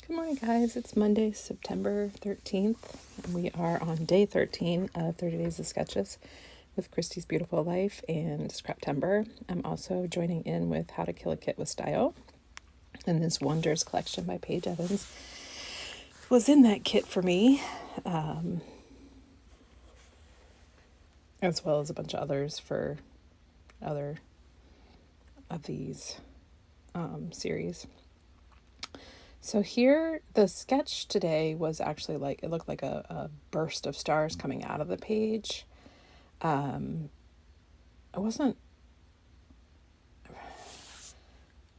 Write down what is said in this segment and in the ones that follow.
Good morning, guys. It's Monday, September 13th, and we are on day 13 of 30 Days of Sketches with Christy's Beautiful Life and Scraptember. I'm also joining in with How to Kill a Kit with Style, and this Wonders collection by Paige Evans was in that kit for me, as well as a bunch of others for other of these series. So here, the sketch today was actually like, it looked like a burst of stars coming out of the page. I wasn't,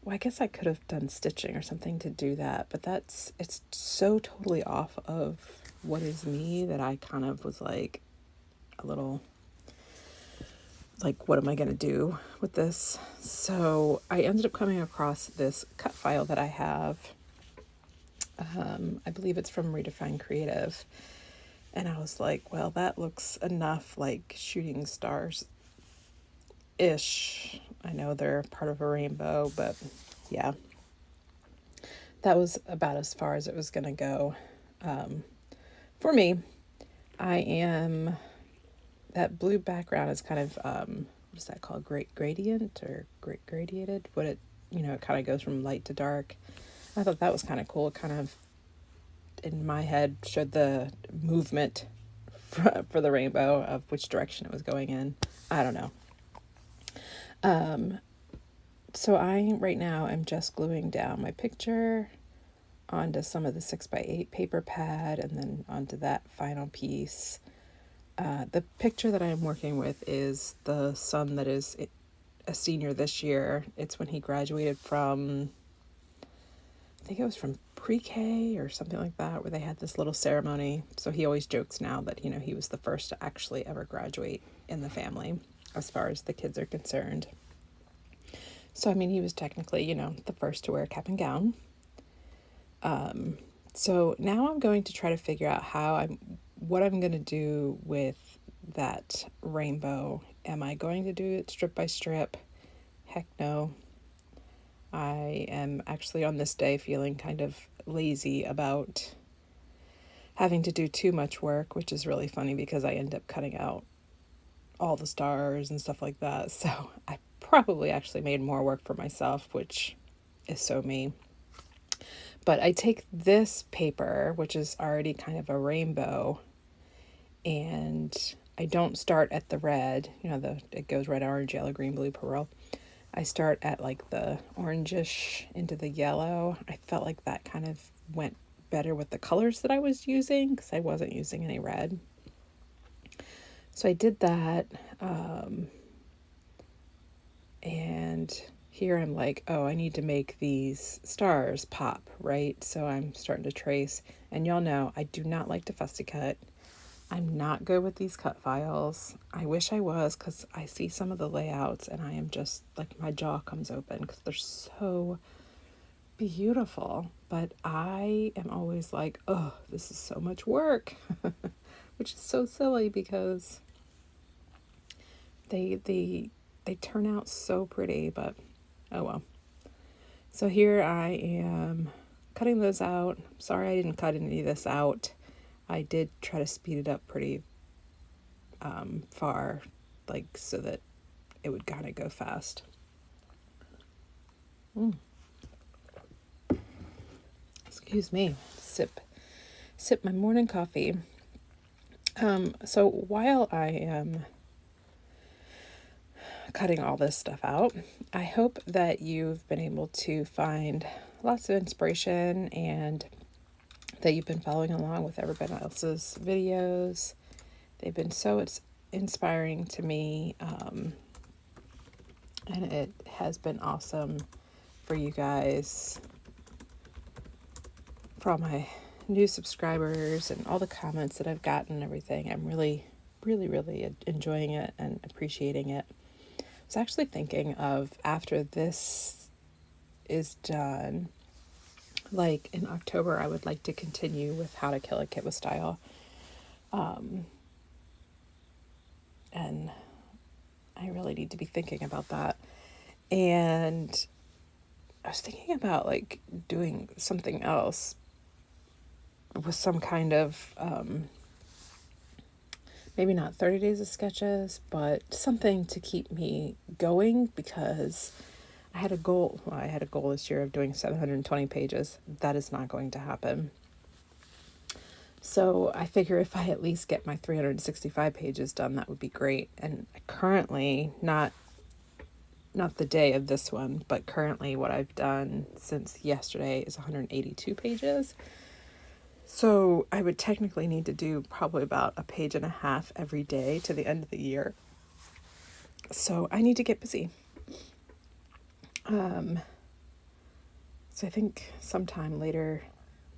well, I guess I could have done stitching or something to do that, but it's so totally off of what is me that I kind of was like a little, like, what am I going to do with this? So I ended up coming across this cut file that I have. I believe it's from Redefine Creative. And I was like, well, that looks enough like shooting stars-ish. I know they're part of a rainbow, but yeah. That was about as far as it was going to go. For me, that blue background is kind of, what is that called? Great gradient or great gradiated? It kind of goes from light to dark. I thought that was kind of cool. It kind of, in my head, showed the movement for the rainbow of which direction it was going in. I don't know. So right now I'm just gluing down my picture onto some of the 6x8 paper pad and then onto that final piece. The picture that I'm working with is the son that is a senior this year. It's when he graduated from, I think it was from pre-K or something like that, where they had this little ceremony. So he always jokes now that, he was the first to actually ever graduate in the family as far as the kids are concerned. So, he was technically, the first to wear a cap and gown. So now I'm going to try to figure out what I'm going to do with that rainbow. Am I going to do it strip by strip? Heck no. I am actually on this day feeling kind of lazy about having to do too much work, which is really funny because I end up cutting out all the stars and stuff like that. So I probably actually made more work for myself, which is so me. But I take this paper, which is already kind of a rainbow, and I don't start at the red, it goes red, orange, yellow, green, blue, pearl. I start at like the orangish into the yellow. I felt like that kind of went better with the colors that I was using because I wasn't using any red. So I did that. And here I'm like, oh, I need to make these stars pop, right? So I'm starting to trace. And y'all know I do not like to fussy cut. I'm not good with these cut files. I wish I was, because I see some of the layouts and I am just like, my jaw comes open because they're so beautiful. But I am always like, oh, this is so much work, which is so silly because they turn out so pretty, but oh well. So here I am cutting those out. Sorry I didn't cut any of this out. I did try to speed it up pretty far, like so that it would kind of go fast. Excuse me. Sip my morning coffee. So while I am cutting all this stuff out, I hope that you've been able to find lots of inspiration and that you've been following along with everybody else's videos. They've been so inspiring to me, and it has been awesome for you guys, for all my new subscribers and all the comments that I've gotten and everything. I'm really, really, really enjoying it and appreciating it. I was actually thinking of, after this is done, like in October, I would like to continue with How to Kill a Kit with Style. And I really need to be thinking about that. And I was thinking about like doing something else with some kind of, maybe not 30 days of sketches, but something to keep me going, because I had a goal. Well, I had a goal this year of doing 720 pages. That is not going to happen. So I figure if I at least get my 365 pages done, that would be great. And currently, not the day of this one, but currently what I've done since yesterday is 182 pages. So I would technically need to do probably about a page and a half every day to the end of the year. So I need to get busy. So I think sometime later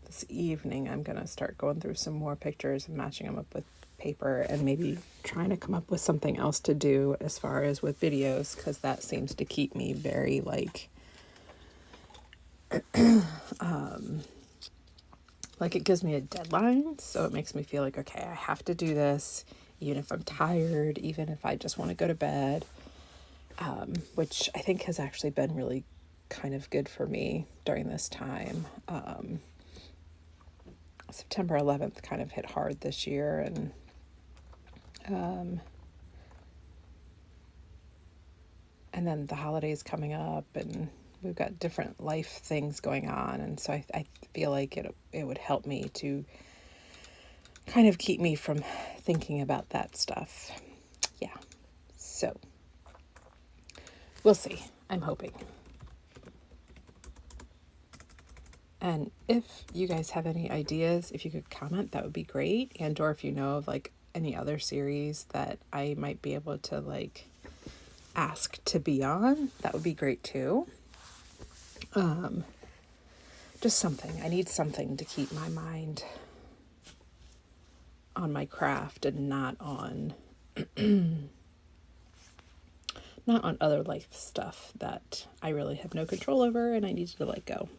this evening, I'm going to start going through some more pictures and matching them up with paper, and maybe trying to come up with something else to do as far as with videos, because that seems to keep me very like it gives me a deadline. So it makes me feel like, okay, I have to do this, even if I'm tired, even if I just want to go to bed, which I think has actually been really kind of good for me during this time. September 11th kind of hit hard this year, and then the holidays coming up, and we've got different life things going on, and so I feel like it would help me to kind of keep me from thinking about that stuff. Yeah, so we'll see. I'm hoping. And if you guys have any ideas, if you could comment, that would be great. And or if you know of like any other series that I might be able to like ask to be on, that would be great too. Just something. I need something to keep my mind on my craft and not on other life stuff that I really have no control over and I need to let go.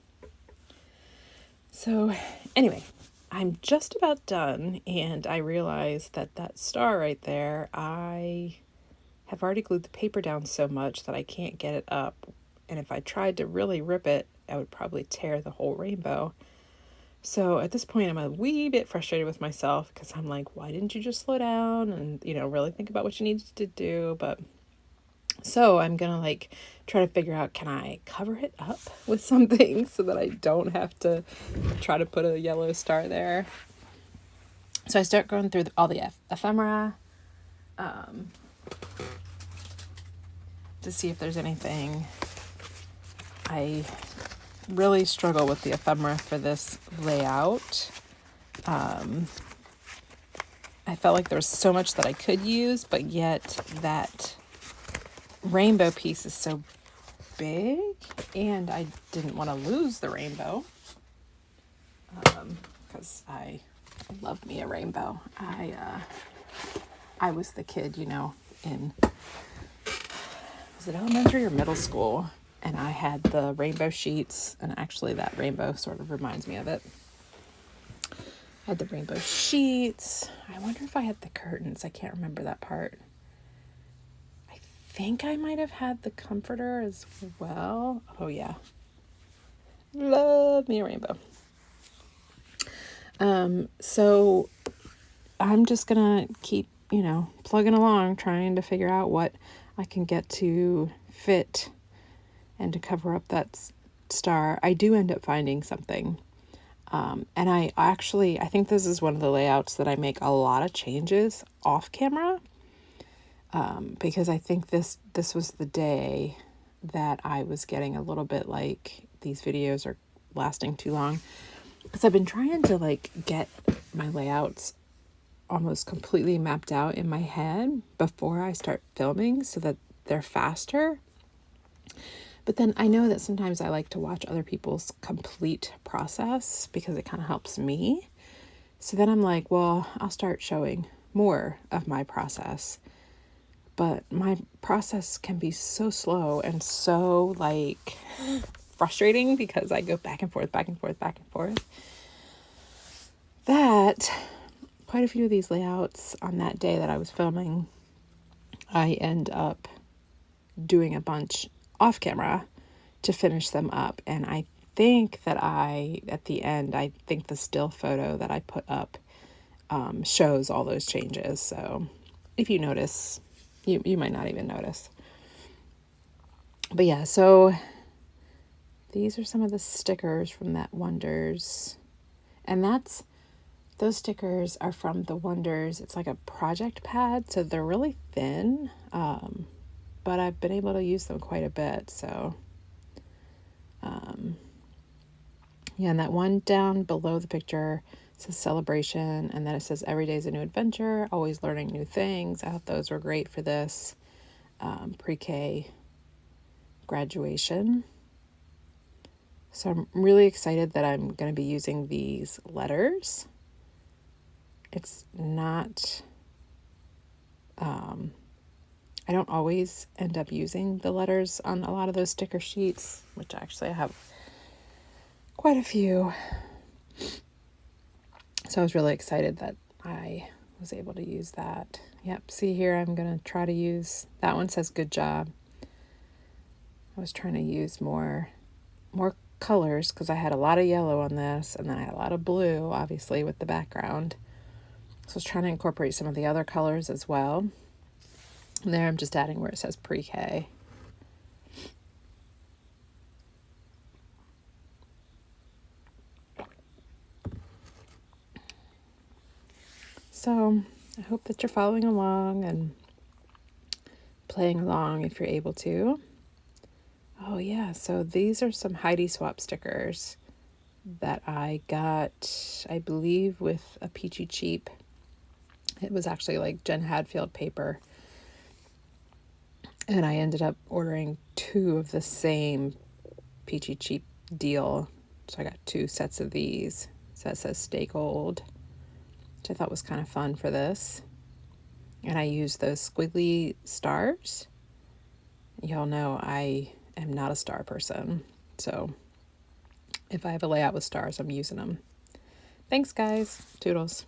So anyway, I'm just about done, and I realized that star right there, I have already glued the paper down so much that I can't get it up. And if I tried to really rip it, I would probably tear the whole rainbow. So at this point, I'm a wee bit frustrated with myself, because I'm like, why didn't you just slow down and, really think about what you needed to do? But so I'm going to like try to figure out, can I cover it up with something so that I don't have to try to put a yellow star there? So I start going through all the ephemera to see if there's anything. I really struggle with the ephemera for this layout. I felt like there was so much that I could use, but yet that rainbow piece is so big, and I didn't want to lose the rainbow, because I love me a rainbow. I was the kid, in, was it elementary or middle school, and I had the rainbow sheets, and actually that rainbow sort of reminds me of it. I had the rainbow sheets. I wonder if I had the curtains. I can't remember that part. I think I might have had the comforter as well. Oh yeah. Love me a rainbow. So I'm just gonna keep, plugging along, trying to figure out what I can get to fit and to cover up that star. I do end up finding something. And I think this is one of the layouts that I make a lot of changes off camera, because I think this was the day that I was getting a little bit like, these videos are lasting too long, because I've been trying to like get my layouts almost completely mapped out in my head before I start filming so that they're faster. But then I know that sometimes I like to watch other people's complete process because it kind of helps me. So then I'm like, well, I'll start showing more of my process. But my process can be so slow and so like frustrating, because I go back and forth, that quite a few of these layouts on that day that I was filming, I end up doing a bunch off camera to finish them up. And I think that at the end, I think the still photo that I put up shows all those changes. So if you notice, you might not even notice. But yeah, so these are some of the stickers from that Wonders. And those stickers are from the Wonders. It's like a project pad, so they're really thin. But I've been able to use them quite a bit. So, yeah, and that one down below the picture says celebration, and then it says every day is a new adventure, always learning new things. I thought those were great for this pre-K graduation. So I'm really excited that I'm going to be using these letters. It's not, I don't always end up using the letters on a lot of those sticker sheets, which actually I have quite a few. So I was really excited that I was able to use that. Yep, see here, I'm going to try to use, that one says good job. I was trying to use more colors because I had a lot of yellow on this, and then I had a lot of blue, obviously, with the background. So I was trying to incorporate some of the other colors as well. And there I'm just adding where it says pre-K. So I hope that you're following along and playing along if you're able to. Oh yeah, so these are some Heidi Swap stickers that I got, I believe, with a Peachy Cheap. It was actually like Jen Hadfield paper. And I ended up ordering 2 of the same Peachy Cheap deal. So I got 2 sets of these. So it says Stay Gold, which I thought was kind of fun for this. And I used those squiggly stars. Y'all know I am not a star person. So if I have a layout with stars, I'm using them. Thanks, guys. Toodles.